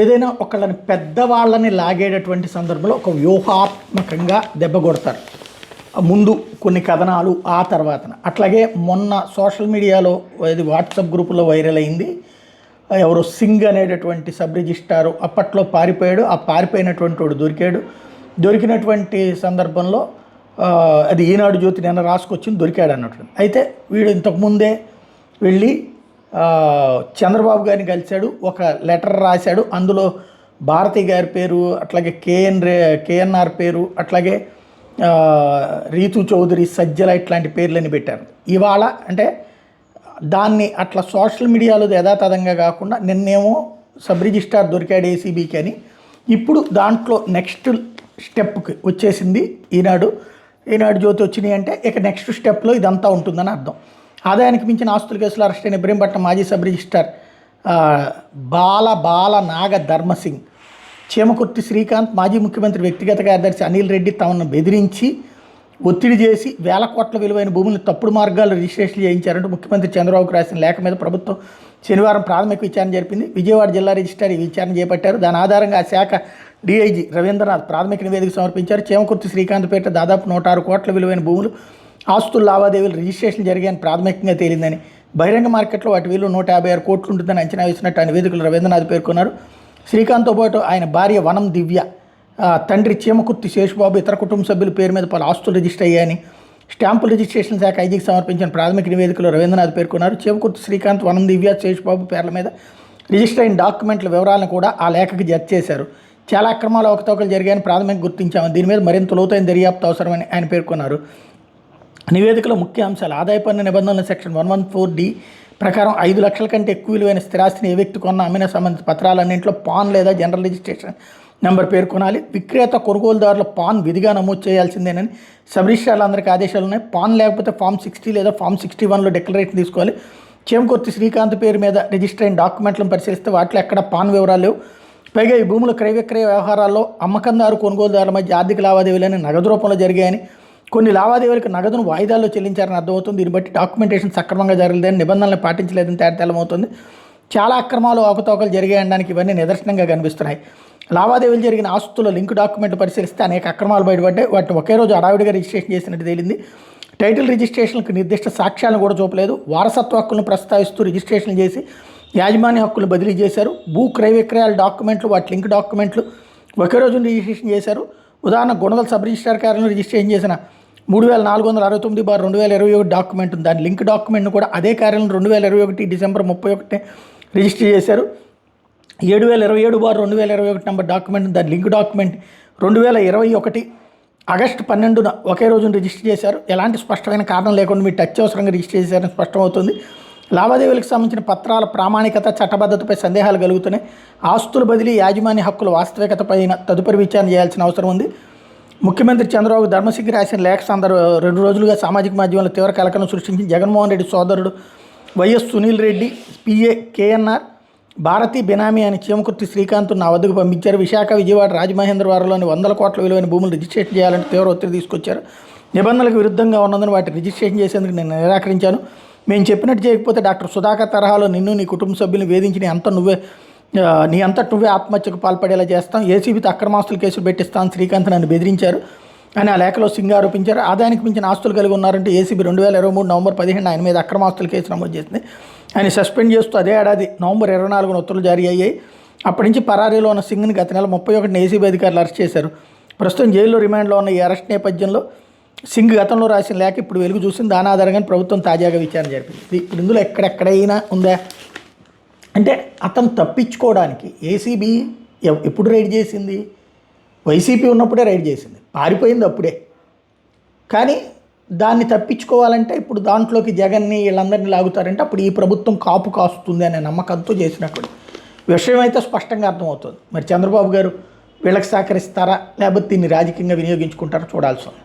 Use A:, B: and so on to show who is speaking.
A: ఏదైనా ఒకళ్ళని పెద్దవాళ్ళని లాగేటటువంటి సందర్భంలో ఒక వ్యూహాత్మకంగా దెబ్బ కొడతారు. ముందు కొన్ని కథనాలు, ఆ తర్వాతన. అట్లాగే మొన్న సోషల్ మీడియాలో ఇది వాట్సాప్ గ్రూపులో వైరల్ అయింది. ఎవరో సింగ్ అనేటటువంటి సబ్ రిజిస్ట్రారు అప్పట్లో పారిపోయాడు. ఆ పారిపోయినటువంటి వాడు దొరికాడు. దొరికినటువంటి సందర్భంలో అది ఈనాడు జ్యోతి నిన్న రాసుకొచ్చింది, దొరికాడు అన్నట్టు. అయితే వీడు ఇంతకుముందే వెళ్ళి చంద్రబాబు గారిని కలిశాడు, ఒక లెటర్ రాశాడు. అందులో భారతి గారి పేరు, అట్లాగే కేఎన్ఆర్ పేరు, అట్లాగే రీతు చౌదరి, సజ్జల ఇట్లాంటి పేర్లని పెట్టారు. ఇవాళ అంటే దాన్ని అట్లా సోషల్ మీడియాలో యథాతథంగా కాకుండా నిన్నేమో సబ్ రిజిస్ట్రార్ దొరికాడు ఏసీబీకి అని, ఇప్పుడు దాంట్లో నెక్స్ట్ స్టెప్కి వచ్చేసింది ఈనాడు జ్యోతి వచ్చినాయి అంటే ఇక నెక్స్ట్ స్టెప్లో ఇదంతా ఉంటుందని అర్థం. ఆదాయానికి మించిన ఆస్తుల కేసులో అరెస్ట్ అయిన ఇబ్రహీంపట్నం మాజీ సబ్ రిజిస్ట్రార్ బాల నాగ ధర్మసింగ్, చీమకుర్తి శ్రీకాంత్, మాజీ ముఖ్యమంత్రి వ్యక్తిగత కార్యదర్శి అనిల్ రెడ్డి తమను బెదిరించి ఒత్తిడి చేసి వేల కోట్ల విలువైన భూములను తప్పుడు మార్గాల్లో రిజిస్ట్రేషన్ చేయించారంటూ ముఖ్యమంత్రి చంద్రబాబుకు రాసిన లేఖ మీద ప్రభుత్వం శనివారం ప్రాథమిక విచారణ జరిపింది. విజయవాడ జిల్లా రిజిస్ట్రార్ ఈ విచారణ చేపట్టారు. దాని ఆధారంగా ఆ శాఖ డీఐజీ రవీంద్రనాథ్ ప్రాథమిక నివేదిక సమర్పించారు. చీమకుర్తి శ్రీకాంత్ పేట దాదాపు 106 కోట్ల విలువైన భూములు, ఆస్తుల లావాదేవీలు రిజిస్ట్రేషన్ జరిగాయని ప్రాథమికంగా తేలిందని, బహిరంగ మార్కెట్లో వాటి విలువ 156 కోట్లు ఉంటుందని అంచనా వేసినట్టు ఆ నివేదికలు రవీంద్రనాథ్ పేర్కొన్నారు. శ్రీకాంత్తో పాటు ఆయన భార్య వనం దివ్య, తండ్రి చీమకుర్తి శేషుబాబు, ఇతర కుటుంబ సభ్యుల పేరు మీద పలు ఆస్తులు రిజిస్టర్ అయ్యాయని స్టాంపుల రిజిస్ట్రేషన్ శాఖ ఐజీకి సమర్పించిన ప్రాథమిక నివేదికలో రవీంద్రనాథ్ పేర్కొన్నారు. చీమకుర్తి శ్రీకాంత్, వనం దివ్య, శేషుబాబు పేర్ల మీద రిజిస్టర్ అయిన డాక్యుమెంట్ల వివరాలను కూడా ఆ లేఖకు జత చేశారు. చాలా అక్రమాలు, అవకతవకలు జరిగాయని ప్రాథమికంగా గుర్తించామని, దీని మీద మరింత లోతైన దర్యాప్తు అవసరమని ఆయన పేర్కొన్నారు. నివేదికలో ముఖ్య అంశాలు: ఆదాయ పన్ను నిబంధనల సెక్షన్ 114D ప్రకారం 5 లక్షల కంటే ఎక్కువ విలువైన స్థిరాస్తిని ఏ వ్యక్తి కొన్న అమ్మిన సంబంధిత పత్రాలన్నింటిలో పాన్ లేదా జనరల్ రిజిస్ట్రేషన్ నెంబర్ పేర్కొనాలి. విక్రేత కొనుగోలుదారుల పాన్ విధిగా నమోదు చేయాల్సిందేనని సబ్ రిజిస్ట్రార్లందరికీ ఆదేశాలు ఉన్నాయి. పాన్ లేకపోతే ఫామ్ 60 లేదా ఫామ్ 61లో డిక్లరేషన్ తీసుకోవాలి. చీమకుర్తి శ్రీకాంత్ పేరు మీద రిజిస్టర్ అయిన డాక్యుమెంట్లను పరిశీలిస్తే వాటిలో ఎక్కడ పాన్ వివరాలు లేవు. పైగా ఈ భూముల క్రయ విక్రయ వ్యవహారాల్లో అమ్మకందారు కొనుగోలుదారుల మధ్య ఆర్థిక లావాదేవీలని నగదు రూపంలో జరిగాయని, కొన్ని లావాదేవీలకు నగదును వాయిదాల్లో చెల్లించారని అర్థమవుతుంది. దీన్ని బట్టి డాక్యుమెంటేషన్ సక్రమంగా జరగలేదని, నిబంధనలను పాటించలేదని తేటతెల్లమవుతుంది. చాలా అక్రమాలు, అవకతవకలు జరిగాయనడానికి ఇవన్నీ నిదర్శనంగా కనిపిస్తున్నాయి. లావాదేవీలు జరిగిన ఆస్తుల లింక్ డాక్యుమెంట్లు పరిశీలిస్తే అనేక అక్రమాలు బయటపడ్డాయి. వాటిని ఒకే రోజు హడావిడిగా రిజిస్ట్రేషన్ చేసినట్టు తేలింది. టైటిల్ రిజిస్ట్రేషన్లకు నిర్దిష్ట సాక్ష్యాలను కూడా చూపలేదు. వారసత్వ హక్కులను ప్రస్తావిస్తూ రిజిస్ట్రేషన్ చేసి యాజమాన్య హక్కులు బదిలీ చేశారు. భూ క్రయ విక్రయాల డాక్యుమెంట్లు, వాటి లింక్ డాక్యుమెంట్లు ఒకే రోజు రిజిస్ట్రేషన్ చేశారు. ఉదాహరణ, గుణదల సబ్ రిజిస్ట్రార్ కార్యాలయంలో రిజిస్ట్రేషన్ చేసిన 3469/2021 డాక్యుమెంట్ ఉంది. దాని లింక్ డాక్యుమెంట్ను కూడా అదే కార్యాలయం 2021 డిసెంబర్ 31 రిజిస్టర్ చేశారు. 7027/2021 నెంబర్ డాక్యుమెంట్, దాని లింక్ డాక్యుమెంట్ 2021 ఆగస్టు 12న ఒకే రోజున రిజిస్టర్ చేశారు. ఎలాంటి స్పష్టమైన కారణం లేకుండా మీరు టచ్ అవసరంగా రిజిస్టర్ చేశారని స్పష్టమవుతుంది. లావాదేవీలకు సంబంధించిన పత్రాల ప్రామాణికత, చట్టబద్ధతపై సందేహాలు కలుగుతున్నాయి. ఆస్తుల బదిలీ, యాజమాన్య హక్కుల వాస్తవికతపైన తదుపరి విచారణ చేయాల్సిన అవసరం ఉంది. ముఖ్యమంత్రి చంద్రబాబు ధర్మసింగ్ రాసిన లేఖ 2 రోజులుగా సామాజిక మాధ్యమంలో తీవ్ర కలకలం సృష్టించి జగన్మోహన్ రెడ్డి సోదరుడు YS Sunil Reddy, PA KNR, Bharathi బినామీ అని చీమకుర్తి శ్రీకాంత్ నా వద్దకు పంపించారు. విశాఖ, విజయవాడ, రాజమహేంద్రవరంలోని 100 కోట్ల విలువైన భూములు రిజిస్ట్రేషన్ చేయాలంటే తీవ్ర ఒత్తిడి తీసుకొచ్చారు. నిబంధనలకు విరుద్ధంగా ఉన్నదని వాటిని రిజిస్ట్రేషన్ చేసేందుకు నేను నిరాకరించాను. మేము చెప్పినట్టు చేయకపోతే డాక్టర్ సుధాకర్ తరహాలో నిన్ను, నీ కుటుంబ సభ్యులను వేధించి నీ అంతట నువ్వే ఆత్మహత్యకు పాల్పడేలా చేస్తాం, ఏసీబీతో అక్రమాస్తుల కేసులు పెట్టిస్తాను శ్రీకాంత్ నన్ను బెదిరించారు అని ఆ లేఖలో సింగ్ ఆరోపించారు. ఆదాయానికి మించిన ఆస్తులు కలిగి ఉన్నారంటే ఏసీబీ 2023 నవంబర్ 15 ఆయన మీద అక్రమాస్తుల కేసు నమోదు చేసింది. ఆయన సస్పెండ్ చేస్తూ అదే ఏడాది నవంబర్ 24న ఉత్తర్వులు జారీ అయ్యాయి. అప్పటి నుంచి పరారీలో ఉన్న సింగ్ని గత నెల 31న ఏసీబీ అధికారులు అరెస్ట్ చేశారు. ప్రస్తుతం జైల్లో రిమాండ్లో ఉన్న ఈ అరెస్ట్ నేపథ్యంలో సింగ్ గతంలో రాసిన లేఖ ఇప్పుడు వెలుగు చూసింది. దాని ఆధారంగా ప్రభుత్వం తాజాగా విచారణ జరిపింది. ఇప్పుడు ఇందులో ఎక్కడెక్కడైనా ఉందా అంటే, అతను తప్పించుకోవడానికి ఏసీబీ ఎప్పుడు రైడ్ చేసింది? వైసీపీ ఉన్నప్పుడే రైడ్ చేసింది, పారిపోయింది అప్పుడే. కానీ దాన్ని తప్పించుకోవాలంటే ఇప్పుడు దాంట్లోకి జగన్ని వీళ్ళందరినీ లాగుతారంటే అప్పుడు ఈ ప్రభుత్వం కాపు కాస్తుంది అనే నమ్మకంతో చేసినప్పుడు విషయం అయితే స్పష్టంగా అర్థమవుతుంది. మరి చంద్రబాబు గారు వీళ్ళకి సహకరిస్తారా, లేకపోతే దీన్ని రాజకీయంగా వినియోగించుకుంటారో చూడాల్సి ఉంది.